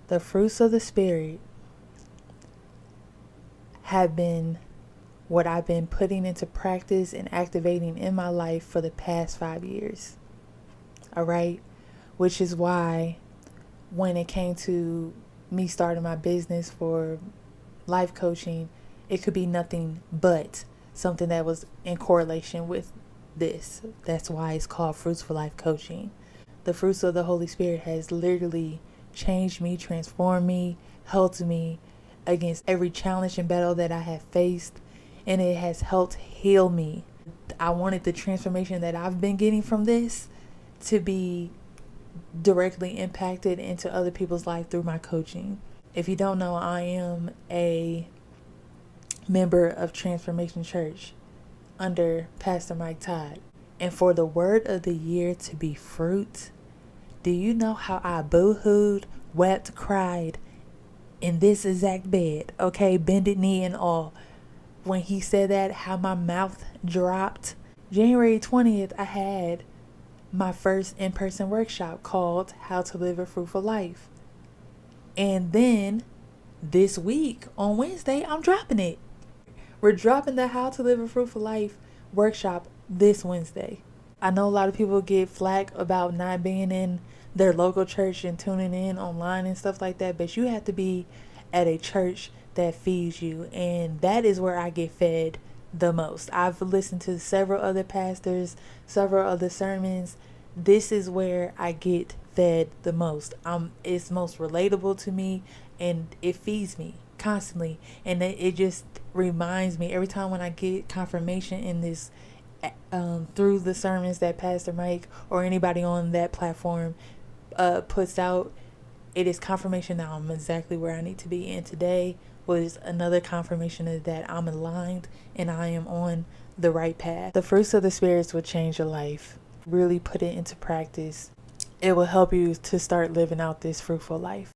The fruits of the Spirit have been what I've been putting into practice and activating in my life for the past 5 years. All right. Which is why when it came to me starting my business for life coaching, it could be nothing but something that was in correlation with this. That's why it's called Fruitful Life Coaching. The fruits of the Holy Spirit has literally changed me, transformed me, helped me against every challenge and battle that I have faced, and it has helped heal me. I wanted the transformation that I've been getting from this to be directly impacted into other people's life through my coaching. If you don't know, I am a member of Transformation Church under Pastor Mike Todd. And for the word of the year to be fruit, do you know how I boo-hooed, wept, cried in this exact bed, okay, bended knee and all, when he said that, how my mouth dropped? January 20th, I had my first in-person workshop called How to Live a Fruitful Life. And then this week on Wednesday, I'm dropping it. We're dropping the How to Live a Fruitful Life workshop this Wednesday. I know a lot of people get flack about not being in their local church and tuning in online and stuff like that, but you have to be at a church that feeds you, and that is where I get fed the most. I've listened to several other pastors, several other sermons. This is where I get fed the most. It's most relatable to me, and it feeds me constantly, and it just reminds me every time when I get confirmation in this through the sermons that Pastor Mike or anybody on that platform puts out. It is confirmation that I'm exactly where I need to be, and today was another confirmation of that I'm aligned and I am on the right path. The fruits of the spirits will change your life. Really put it into practice. It will help you to start living out this fruitful life.